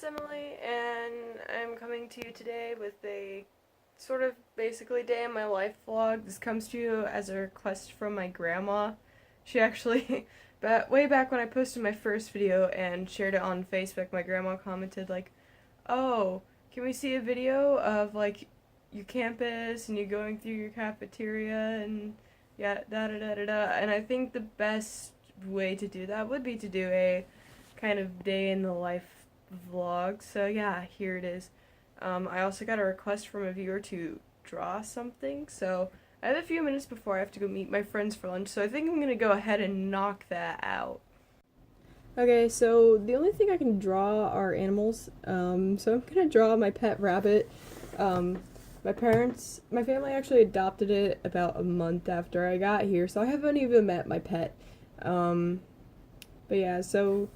Emily, and I'm coming to you today with a sort of basically day in my life vlog. This comes to you as a request from my grandma. She actually, but way back when I posted my first video and shared it on Facebook, my grandma commented like, "Oh, can we see a video of like your campus and you going through your cafeteria and yeah, da da da da da." And I think the best way to do that would be to do a kind of day in the life vlog. So yeah, here it is. I also got a request from a viewer to draw something, so I have a few minutes before I have to go meet my friends for lunch, so I think I'm gonna go ahead and knock that out. Okay, so the only thing I can draw are animals, so I'm gonna draw my pet rabbit. My family actually adopted it about a month after I got here, so I haven't even met my pet. But yeah, so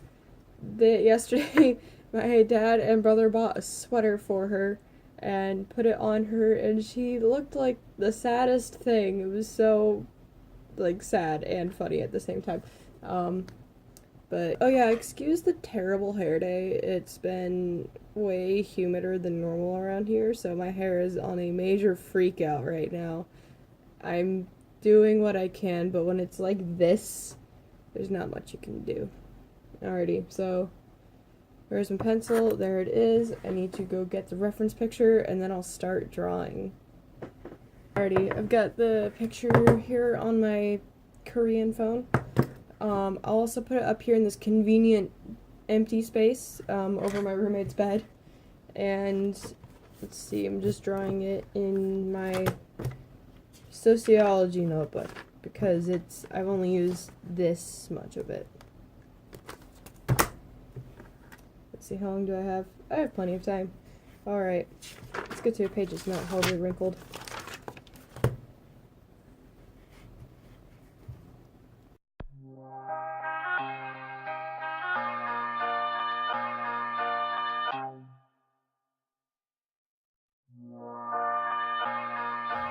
yesterday my dad and brother bought a sweater for her and put it on her, and she looked like the saddest thing. It was so like sad and funny at the same time. But oh yeah, excuse the terrible hair day. It's been way humider than normal around here, so my hair is on a major freak out right now. I'm doing what I can, but when it's like this, there's not much you can do. Alrighty, so where's my pencil? There it is. I need to go get the reference picture and then I'll start drawing. Alrighty, I've got the picture here on my Korean phone. I'll also put it up here in this convenient empty space over my roommate's bed. And let's see, I'm just drawing it in my sociology notebook because I've only used this much of it. See, how long do I have? I have plenty of time. Alright, let's get to a page that's not horribly wrinkled.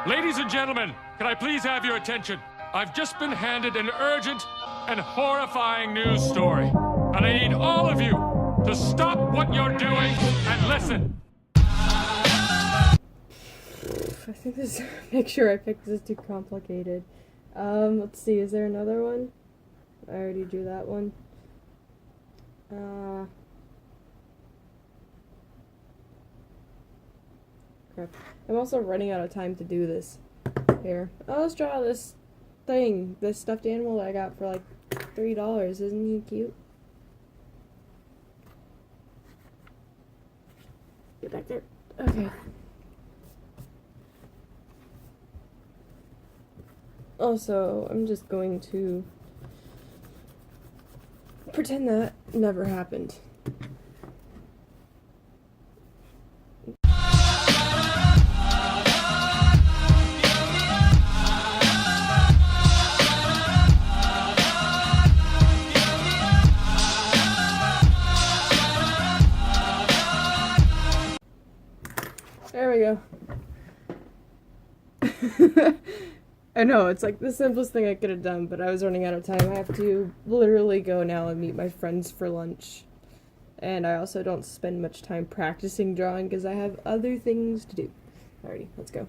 Ladies and gentlemen, can I please have your attention? I've just been handed an urgent and horrifying news story, and I need all of you to stop what you're doing and listen. I think this make sure I picked this too complicated. Let's see, is there another one? I already drew that one. Crap. I'm also running out of time to do this. Here. Oh, let's draw this thing, this stuffed animal that I got for like $3. Isn't he cute? Get back there. Okay. Also, I'm just going to pretend that never happened. There we go. I know, it's like the simplest thing I could have done, but I was running out of time. I have to literally go now and meet my friends for lunch. And I also don't spend much time practicing drawing because I have other things to do. Alrighty, let's go.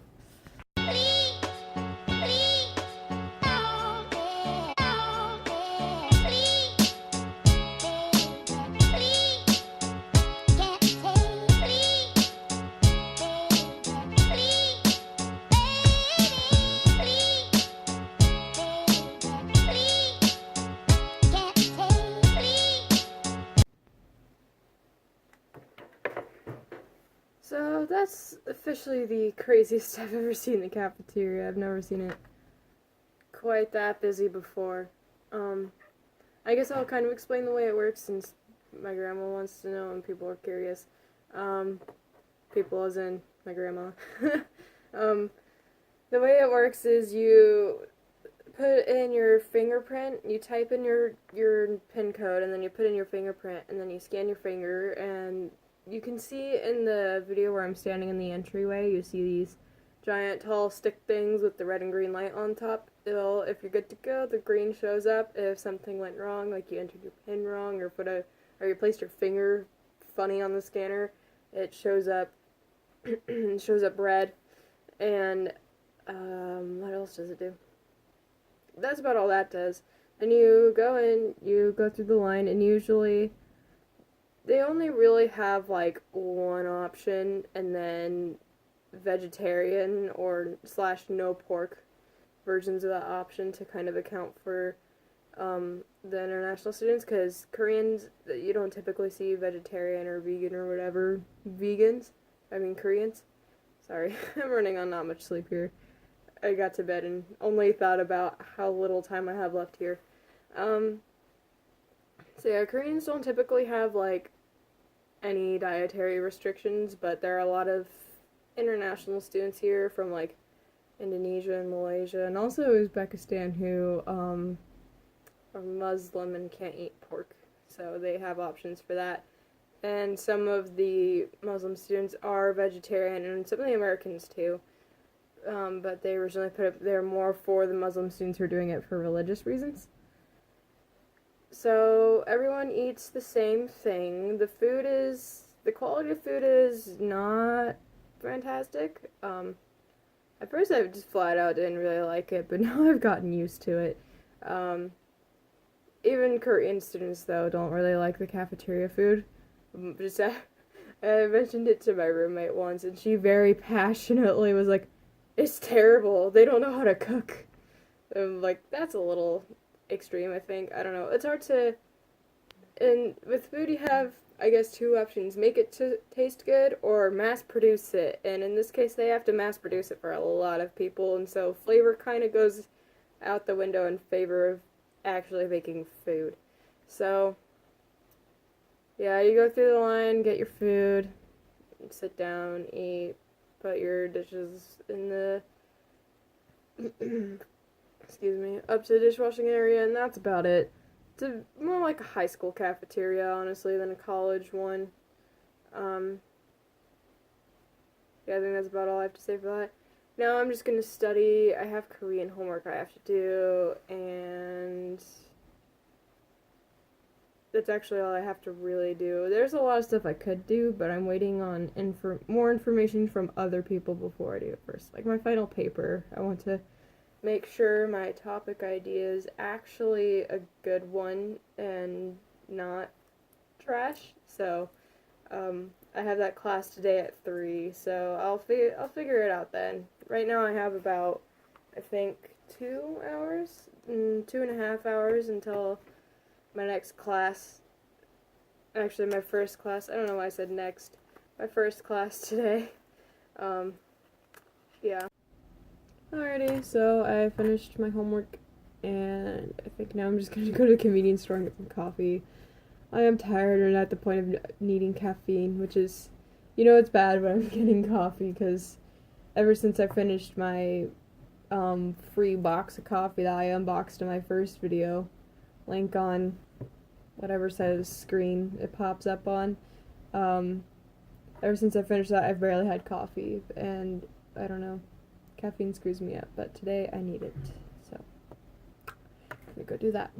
So that's officially the craziest I've ever seen the cafeteria. I've never seen it quite that busy before. I guess I'll kind of explain the way it works since my grandma wants to know and people are curious. People as in my grandma. The way it works is you put in your fingerprint, you type in your PIN code, and then you put in your fingerprint, and then you scan your finger, and you can see in the video where I'm standing in the entryway, you see these giant tall stick things with the red and green light on top. If you're good to go, the green shows up. If something went wrong, like you entered your PIN wrong or you placed your finger funny on the scanner, it shows up red, and what else does it do? That's about all that does. And you go in, you go through the line, and usually they only really have like one option, and then vegetarian or / no pork versions of that option to kind of account for the international students, because Koreans, you don't typically see vegetarian or vegan or whatever. Koreans. Sorry, I'm running on not much sleep here. I got to bed and only thought about how little time I have left here. So yeah, Koreans don't typically have like any dietary restrictions, but there are a lot of international students here from like Indonesia and Malaysia and also Uzbekistan who are Muslim and can't eat pork, so they have options for that. And some of the Muslim students are vegetarian, and some of the Americans too, but they originally put up there more for the Muslim students who are doing it for religious reasons. So everyone eats the same thing. The quality of food is not fantastic. At first I just flat out didn't really like it, but now I've gotten used to it. Even Korean students, though, don't really like the cafeteria food. Just, I mentioned it to my roommate once, and she very passionately was like, "It's terrible. They don't know how to cook." I'm like, that's a little extreme, I think. I don't know. It's hard to... And with food, you have, I guess, two options. Make it to taste good, or mass produce it. And in this case, they have to mass produce it for a lot of people, and so flavor kind of goes out the window in favor of actually making food. So, yeah, you go through the line, get your food, sit down, eat, put your dishes in the, excuse me, up to the dishwashing area, and that's about it. It's more like a high school cafeteria, honestly, than a college one. Yeah, I think that's about all I have to say for that. Now I'm just going to study. I have Korean homework I have to do, and that's actually all I have to really do. There's a lot of stuff I could do, but I'm waiting on more information from other people before I do it first. Like my final paper, I want to make sure my topic idea is actually a good one and not trash. So, I have that class today at 3, so I'll figure it out then. Right now I have about, I think, 2.5 hours until my next class. Actually, my first class. I don't know why I said next. My first class today. Yeah. Alrighty, so I finished my homework, and I think now I'm just going to go to the convenience store and get some coffee. I am tired and at the point of needing caffeine, which is, it's bad when I'm getting coffee, because ever since I finished my free box of coffee that I unboxed in my first video, link on whatever side of the screen it pops up on, ever since I finished that, I've barely had coffee, and I don't know, caffeine screws me up, but today I need it, so I'm gonna go do that.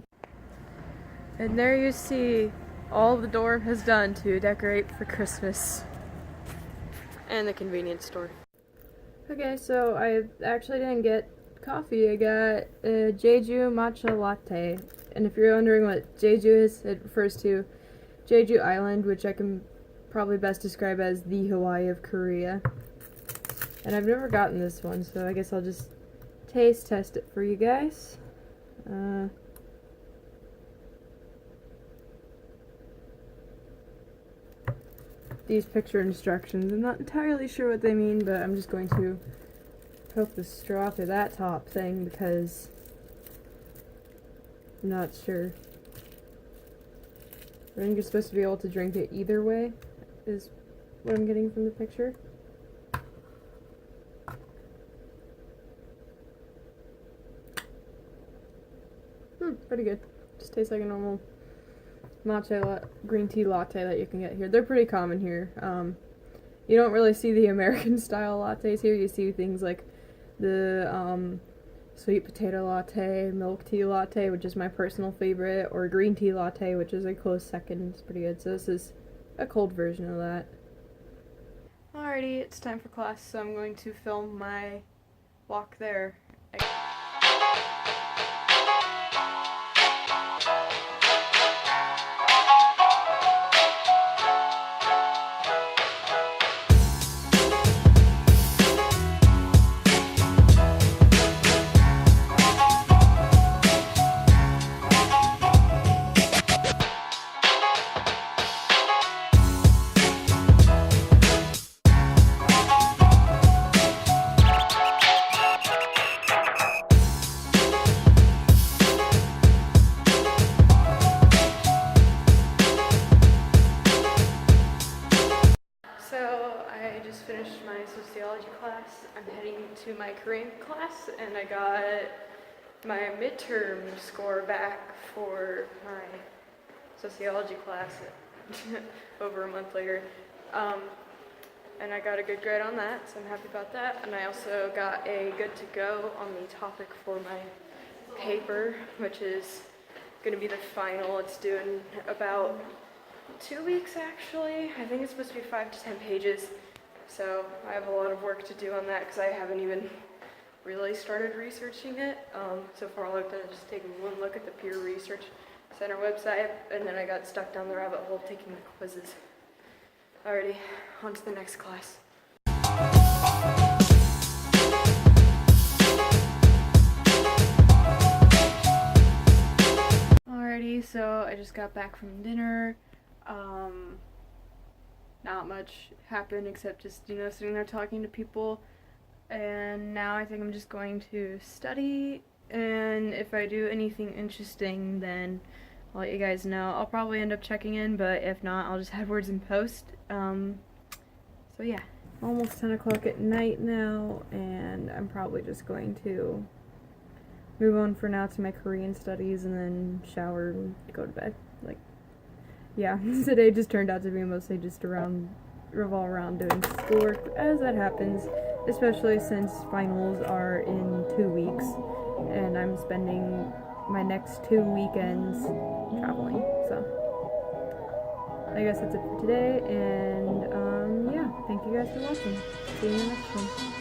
And there you see all the door has done to decorate for Christmas. And the convenience store. Okay, so I actually didn't get coffee. I got a Jeju matcha latte. And if you're wondering what Jeju is, it refers to Jeju Island, which I can probably best describe as the Hawaii of Korea. And I've never gotten this one, so I guess I'll just test it for you guys. These picture instructions, I'm not entirely sure what they mean, but I'm just going to poke the straw through that top thing because I'm not sure. I think you're supposed to be able to drink it either way, is what I'm getting from the picture. Pretty good. Just tastes like a normal matcha green tea latte that you can get here. They're pretty common here. You don't really see the American style lattes here. You see things like the sweet potato latte, milk tea latte, which is my personal favorite, or green tea latte, which is a close second. It's pretty good. So this is a cold version of that. Alrighty, it's time for class, so I'm going to film my walk there. Finished my sociology class. I'm heading to my Korean class, and I got my midterm score back for my sociology class over a month later. And I got a good grade on that, so I'm happy about that. And I also got a good to go on the topic for my paper, which is going to be the final. It's due in about 2 weeks, actually. I think it's supposed to be 5 to 10 pages. So I have a lot of work to do on that because I haven't even really started researching it. So far all I've done is just taken one look at the Peer Research Center website, and then I got stuck down the rabbit hole taking the quizzes. Alrighty, on to the next class. Alrighty, so I just got back from dinner. Not much happened except just, sitting there talking to people. And now I think I'm just going to study, and if I do anything interesting, then I'll let you guys know. I'll probably end up checking in, but if not, I'll just have words in post. So yeah, almost 10 o'clock at night now, and I'm probably just going to move on for now to my Korean studies and then shower and go to bed. Yeah, today just turned out to be mostly just revolve around doing schoolwork, as that happens, especially since finals are in 2 weeks, and I'm spending my next 2 weekends traveling. So I guess that's it for today, and yeah, thank you guys for watching. See you in the next one.